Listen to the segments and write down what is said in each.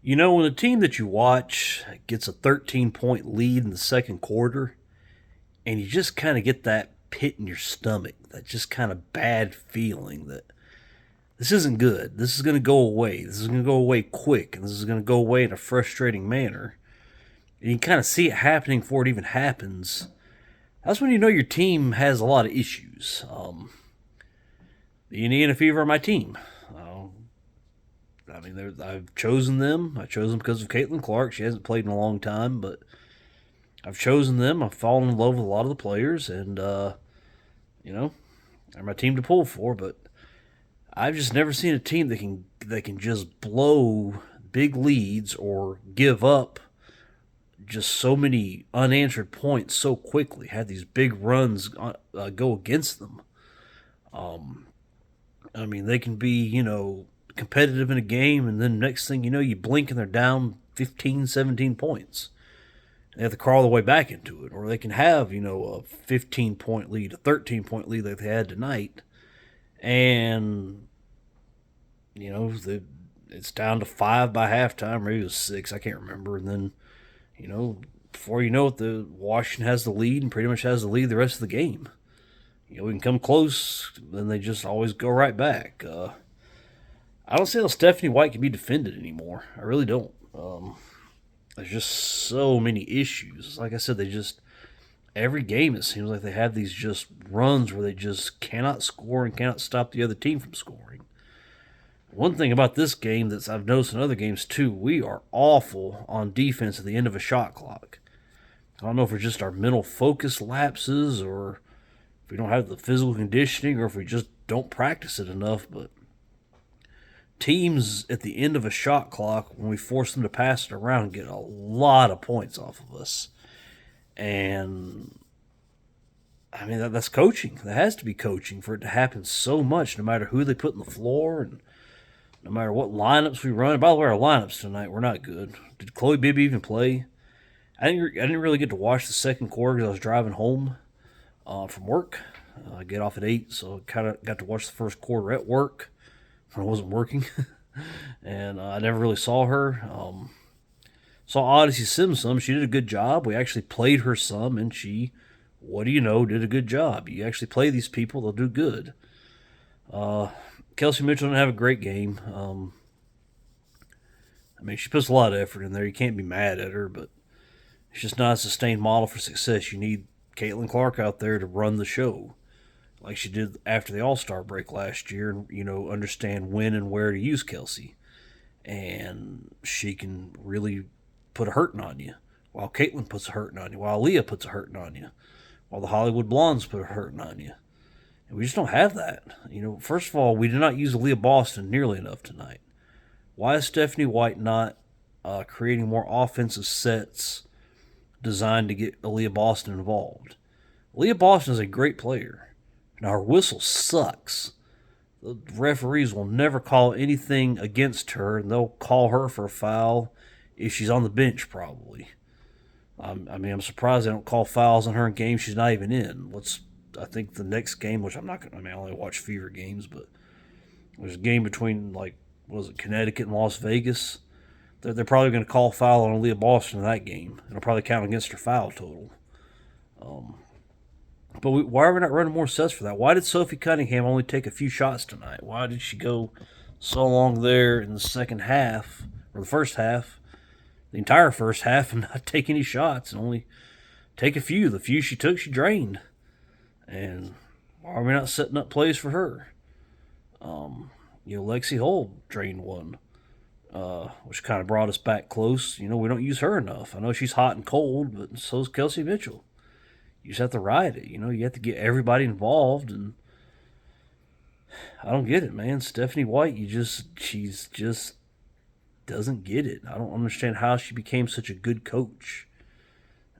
When the team that you watch gets a 13-point lead in the second quarter, and you just kind of get that pit in your stomach, that just kind of bad feeling that this isn't good. This is going to go away. This is going to go away quick, and this is going to go away in a frustrating manner. And you kind of see it happening before it even happens. That's when you know your team has a lot of issues. The Indiana Fever are my team. I've chosen them. I chose them because of Caitlin Clark. She hasn't played in a long time, but I've chosen them. I've fallen in love with a lot of the players, and they're my team to pull for. But I've just never seen a team that can just blow big leads or give up just so many unanswered points so quickly. Have these big runs go against them. They can be competitive in a game, and then next thing you know, you blink and they're down 15, 17 points. They have to crawl their way back into it. Or they can have, a 15-point lead, a 13-point lead like they had tonight, and, it's down to 5 by halftime, maybe it was 6, I can't remember. And then, before you know it, the Washington has the lead and pretty much has the lead the rest of the game. We can come close, then they just always go right back. I don't see how Stephanie White can be defended anymore. I really don't. There's just so many issues. Like I said, every game it seems like they have these just runs where they just cannot score and cannot stop the other team from scoring. One thing about this game that I've noticed in other games too, we are awful on defense at the end of a shot clock. I don't know if it's just our mental focus lapses or if we don't have the physical conditioning or if we just don't practice it enough, but teams at the end of a shot clock, when we force them to pass it around, get a lot of points off of us. And that's coaching. That has to be coaching for it to happen so much, no matter who they put on the floor and no matter what lineups we run. By the way, our lineups tonight were not good. Did Chloe Bibby even play? I didn't really get to watch the second quarter because I was driving home from work. I get off at 8, so I kind of got to watch the first quarter at work when I wasn't working. And I never really saw her. Saw Odyssey Sims some. She did a good job. We actually played her some, and she, what do you know, did a good job. You actually play these people, they'll do good. Kelsey Mitchell didn't have a great game. She puts a lot of effort in there. You can't be mad at her, but it's just not a sustained model for success. You need Caitlin Clark out there to run the show like she did after the All-Star break last year and, understand when and where to use Kelsey. And she can really put a hurting on you, while Caitlin puts a hurting on you, while Leah puts a hurting on you, while the Hollywood Blondes put a hurting on you. And we just don't have that. First of all, we did not use Leah Boston nearly enough tonight. Why is Stephanie White not creating more offensive sets designed to get Leah Boston involved? Leah Boston is a great player. Now, her whistle sucks. The referees will never call anything against her, and they'll call her for a foul if she's on the bench, probably. I'm surprised they don't call fouls on her in games she's not even in. I think the next game, which I'm not going to, I only watch Fever games, but there's a game between, Connecticut and Las Vegas. They're probably going to call foul on Leah Boston in that game. It'll probably count against her foul total. But why are we not running more sets for that? Why did Sophie Cunningham only take a few shots tonight? Why did she go so long there in the second half, or the first half, the entire first half, and not take any shots and only take a few? The few she took, she drained. And why are we not setting up plays for her? Lexi Hull drained one, which kind of brought us back close. We don't use her enough. I know she's hot and cold, but so is Kelsey Mitchell. You just have to ride it. You have to get everybody involved, and I don't get it, man. Stephanie White, she's just doesn't get it. I don't understand how she became such a good coach.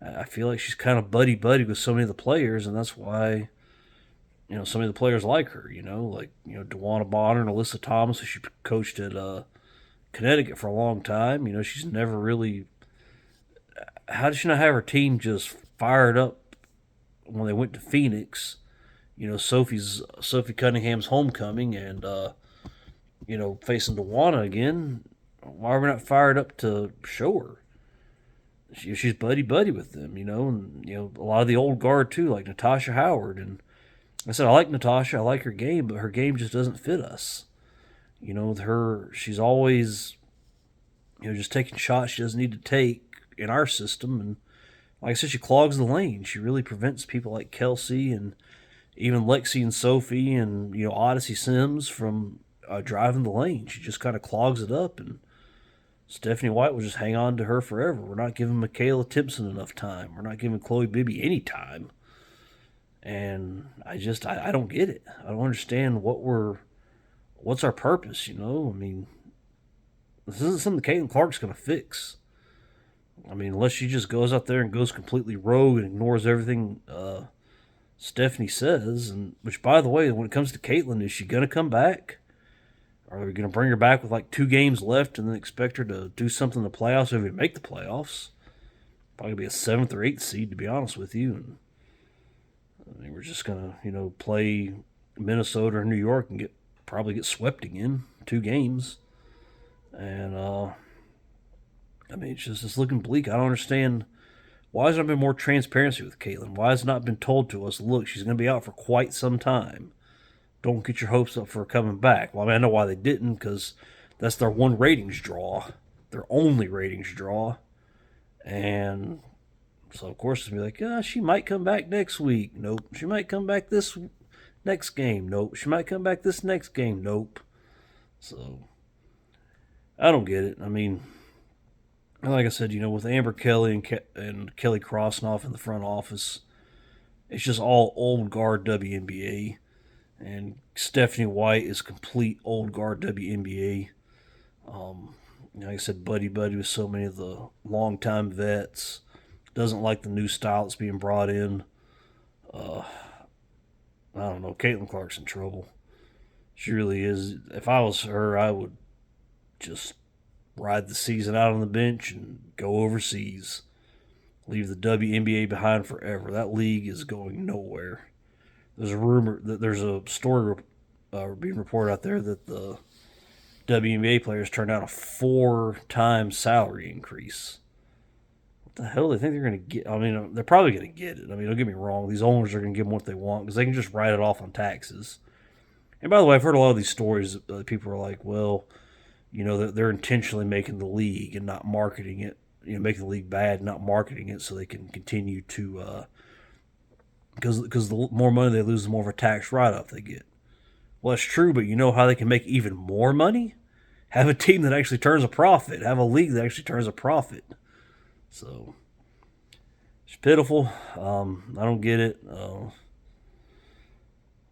I feel like she's kind of buddy-buddy with so many of the players, and that's why, so many of the players like her, DeWanna Bonner and Alyssa Thomas, who she coached at Connecticut for a long time. She's never really... How did she not have her team just fired up when they went to Phoenix? Sophie Cunningham's homecoming and, facing DeWanna again. why are we not fired up to show her? She's buddy buddy with them, and a lot of the old guard too, like Natasha Howard. And I said I like Natasha, I like her game, but her game just doesn't fit us. With her, she's always just taking shots she doesn't need to take in our system, and like I said, she clogs the lane. She really prevents people like Kelsey and even Lexi and Sophie and Odyssey Sims from driving the lane. She just kind of clogs it up, and Stephanie White will just hang on to her forever. We're not giving Michaela Timpson enough time. We're not giving Chloe Bibby any time, and I don't get it. I don't understand what's our purpose. I mean, this isn't something Caitlin Clark's going to fix. I mean, unless she just goes out there and goes completely rogue and ignores everything Stephanie says. And which, by the way, when it comes to Caitlin, is she going to come back? Are we going to bring her back with like 2 games left and then expect her to do something in the playoffs if we make the playoffs? Probably be a 7th or 8th seed, to be honest with you. And I mean, we're just going to, play Minnesota or New York and probably get swept again, 2 games. And I mean, it's looking bleak. I don't understand. Why has there not been more transparency with Caitlin? Why has it not been told to us, look, she's going to be out for quite some time. Don't get your hopes up for her coming back. Well, I mean, I know why they didn't, because that's their one ratings draw. Their only ratings draw. And so, of course, it's going to be like, she might come back next week. Nope. She might come back this next game. Nope. She might come back this next game. Nope. So, I don't get it. I mean, like I said, with Amber Kelly and Kelly Krosnoff in the front office, it's just all old guard WNBA. And Stephanie White is complete old guard WNBA. Like I said, buddy with so many of the longtime vets. Doesn't like the new style that's being brought in. I don't know. Caitlin Clark's in trouble. She really is. If I was her, I would just ride the season out on the bench and go overseas. Leave the WNBA behind forever. That league is going nowhere. There's a story being reported out there that the WNBA players turned down a 4-time salary increase. What the hell do they think they're going to get? I mean, they're probably going to get it. I mean, don't get me wrong. These owners are going to give them what they want because they can just write it off on taxes. And by the way, I've heard a lot of these stories. People are like, well, they're intentionally making the league and not marketing it, making the league bad and not marketing it so they can continue to, because the more money they lose, the more of a tax write-off they get. Well, that's true, but you know how they can make even more money? Have a team that actually turns a profit. Have a league that actually turns a profit. So, it's pitiful. I don't get it.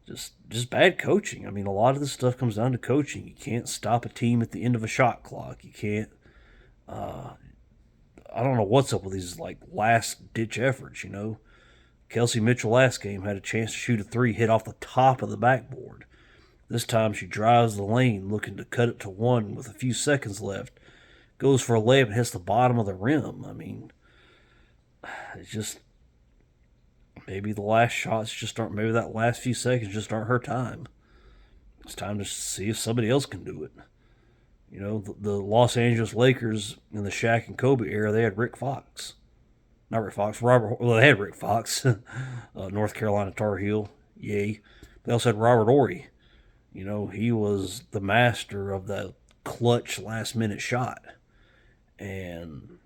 Just bad coaching. I mean, a lot of this stuff comes down to coaching. You can't stop a team at the end of a shot clock. You can't. I don't know what's up with these like last ditch efforts. Kelsey Mitchell last game had a chance to shoot a 3, hit off the top of the backboard. This time she drives the lane looking to cut it to 1 with a few seconds left. Goes for a layup and hits the bottom of the rim. I mean, it's just maybe the last shots just aren't. Maybe that last few seconds just aren't her time. It's time to see if somebody else can do it. The Los Angeles Lakers in the Shaq and Kobe era, they had Rick Fox. Not Rick Fox, they had Rick Fox, North Carolina Tar Heel, yay. They also had Robert Horry. He was the master of that clutch last-minute shot. And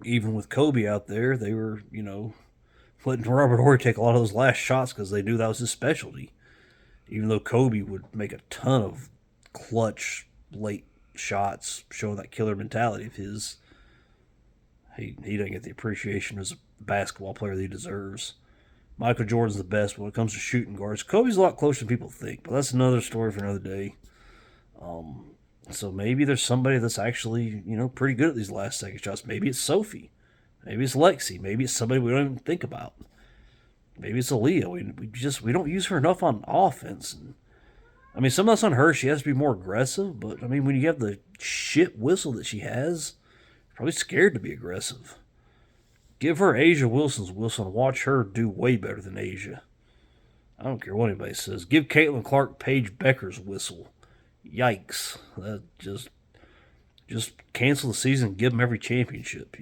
even with Kobe out there, they were, letting Robert Horry take a lot of those last shots because they knew that was his specialty. Even though Kobe would make a ton of clutch late shots, showing that killer mentality of his, he doesn't get the appreciation as a basketball player that he deserves. Michael Jordan's the best when it comes to shooting guards. Kobe's a lot closer than people think, but that's another story for another day. So maybe there's somebody that's actually, pretty good at these last second shots. Maybe it's Sophie. Maybe it's Lexi. Maybe it's somebody we don't even think about. Maybe it's Aaliyah. We don't use her enough on offense. And, I mean, some of that's on her. She has to be more aggressive. But, I mean, when you have the shit whistle that she has, you're probably scared to be aggressive. Give her Asia Wilson's whistle and watch her do way better than Asia. I don't care what anybody says. Give Caitlin Clark Paige Becker's whistle. Yikes. Just cancel the season, give them every championship.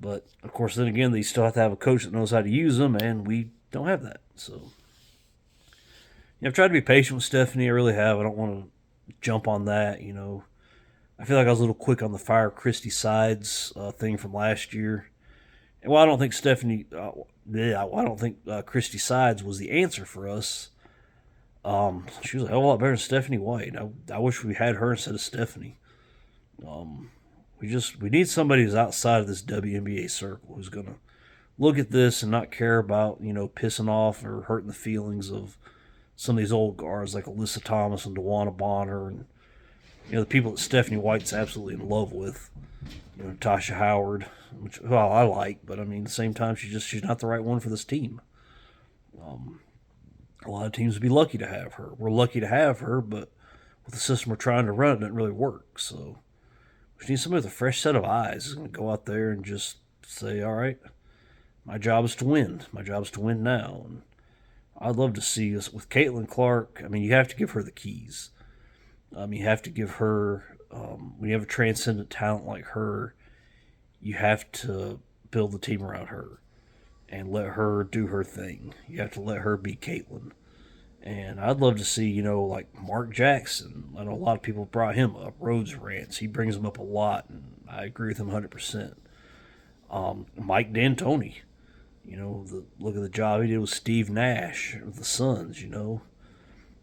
But of course, then again, they still have to have a coach that knows how to use them, and we don't have that. So I've tried to be patient with Stephanie. I really have. I don't want to jump on that. I feel like I was a little quick on the fire Christy Sides thing from last year. And while I don't think I don't think Christy Sides was the answer for us. She was a hell of a lot better than Stephanie White. I wish we had her instead of Stephanie. We need somebody who's outside of this WNBA circle who's gonna look at this and not care about pissing off or hurting the feelings of some of these old guards like Alyssa Thomas and DeWanna Bonner and the people that Stephanie White's absolutely in love with. Tasha Howard, which I like, but I mean at the same time she's not the right one for this team. A lot of teams would be lucky to have her. We're lucky to have her, but with the system we're trying to run, it doesn't really work. So we need somebody with a fresh set of eyes who's going to go out there and just say, all right, my job is to win. My job is to win now. And I'd love to see us with Caitlin Clark. I mean, you have to give her the keys. You have to give her, when you have a transcendent talent like her, you have to build the team around her and let her do her thing. You have to let her be Caitlin. And I'd love to see, like Mark Jackson. I know a lot of people brought him up. Rhodes Rants. He brings him up a lot, and I agree with him 100%. Mike D'Antoni. Look at the job he did with Steve Nash with the Suns,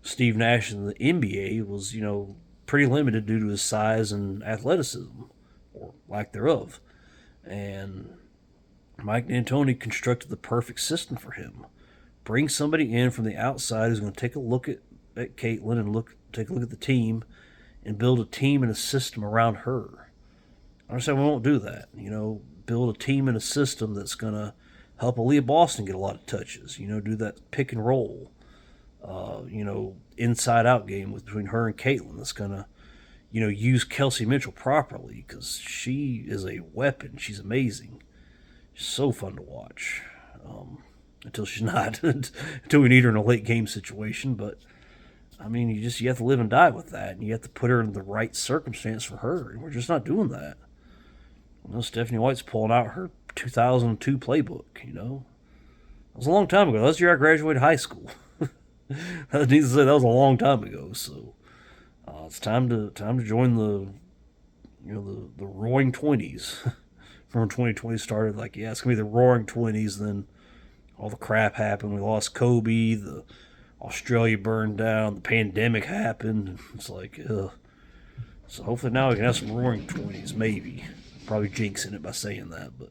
Steve Nash in the NBA was, pretty limited due to his size and athleticism, or lack thereof. And Mike D'Antoni constructed the perfect system for him. Bring somebody in from the outside who's going to take a look at Caitlin and take a look at the team and build a team and a system around her. I understand we won't do that. Build a team and a system that's going to help Aaliyah Boston get a lot of touches. Do that pick and roll, inside out game between her and Caitlin that's going to, use Kelsey Mitchell properly because she is a weapon. She's amazing. She's so fun to watch. Until she's not, until we need her in a late game situation. But I mean, you have to live and die with that, and you have to put her in the right circumstance for her, and we're just not doing that. Stephanie White's pulling out her 2002 playbook. That was a long time ago. That's the year I graduated high school. I need to say that was a long time ago. So it's time to join the Roaring 20s. Remember when 2020 started? It's gonna be the Roaring 20s. Then all the crap happened. We lost Kobe. The Australia burned down. The pandemic happened. It's like, ugh. So hopefully now we can have some Roaring 20s. Maybe. Probably jinxing it by saying that, but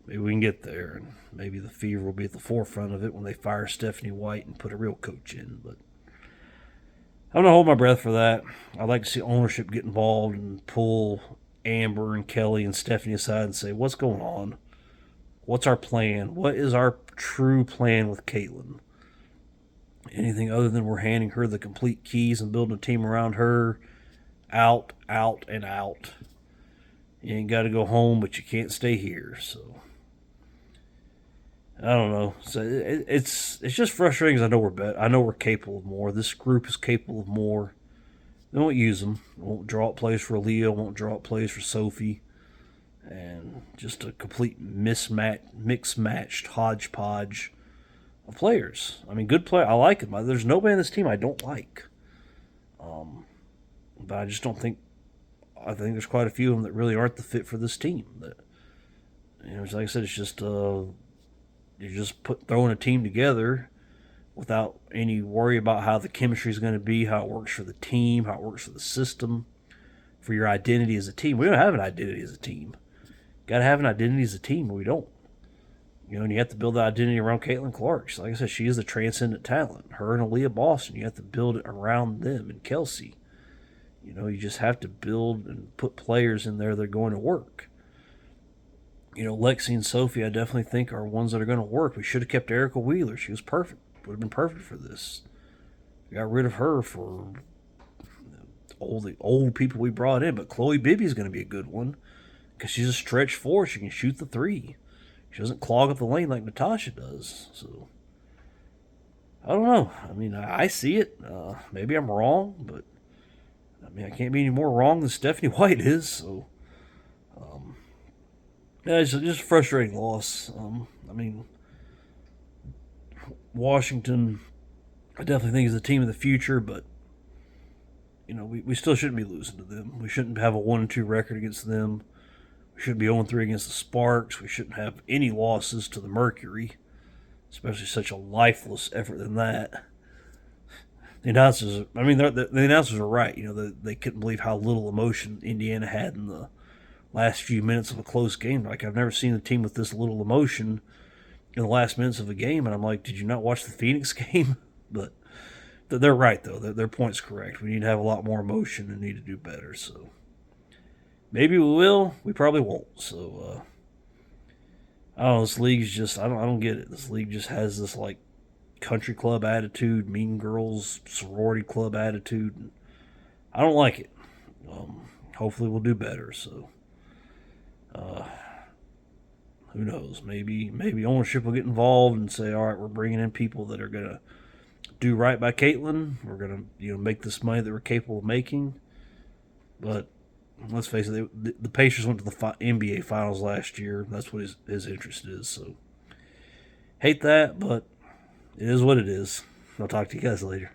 maybe we can get there. And maybe the Fever will be at the forefront of it when they fire Stephanie White and put a real coach in. But I'm going to hold my breath for that. I'd like to see ownership get involved and pull Amber and Kelly and Stephanie aside and say, what's going on? What's our plan? What is our true plan with Caitlin? Anything other than we're handing her the complete keys and building a team around her, out, and out. You ain't got to go home, but you can't stay here. So I don't know. So it's just frustrating because I know we're capable of more. This group is capable of more. They won't use them. Won't draw up plays for Aaliyah. Won't draw up plays for Sophie. And just a complete mixed-matched hodgepodge of players. I mean, good player. I like them. There's nobody on this team I don't like. But I just don't think. I think there's quite a few of them that really aren't the fit for this team. That like I said, it's just you're just throwing a team together without any worry about how the chemistry is going to be, how it works for the team, how it works for the system, for your identity as a team. We don't have an identity as a team. Got to have an identity as a team, or we don't. And you have to build the identity around Caitlin Clark. Like I said, she is the transcendent talent. Her and Aaliyah Boston, you have to build it around them, and Kelsey. You just have to build and put players in there that are going to work. Lexi and Sophie, I definitely think are ones that are going to work. We should have kept Erica Wheeler. She was perfect. Would have been perfect for this. We got rid of her for all the old people we brought in. But Chloe Bibby is going to be a good one because she's a stretch four. She can shoot the three. She doesn't clog up the lane like Natasha does. So I don't know. I mean, I see it. Maybe I'm wrong, but I mean, I can't be any more wrong than Stephanie White is. So, yeah, it's just a frustrating loss. I mean, Washington, I definitely think is a team of the future, but we still shouldn't be losing to them. We shouldn't have a 1-2 record against them. We shouldn't be 0-3 against the Sparks. We shouldn't have any losses to the Mercury, especially such a lifeless effort than that. The announcers, I mean, the announcers are right. They couldn't believe how little emotion Indiana had in the last few minutes of a close game. Like, I've never seen a team with this little emotion in the last minutes of a game. And I'm like, did you not watch the Phoenix game? But they're right, though. Their point's correct. We need to have a lot more emotion and need to do better. So maybe we will. We probably won't. So I don't know. This league's just I don't get it. This league just has this like country club attitude, mean girls sorority club attitude. And I don't like it. Hopefully we'll do better. So who knows? Maybe ownership will get involved and say, all right, we're bringing in people that are gonna do right by Caitlin. We're gonna make this money that we're capable of making. But let's face it, the Pacers went to the NBA Finals last year. That's what his interest is. So hate that, but it is what it is. I'll talk to you guys later.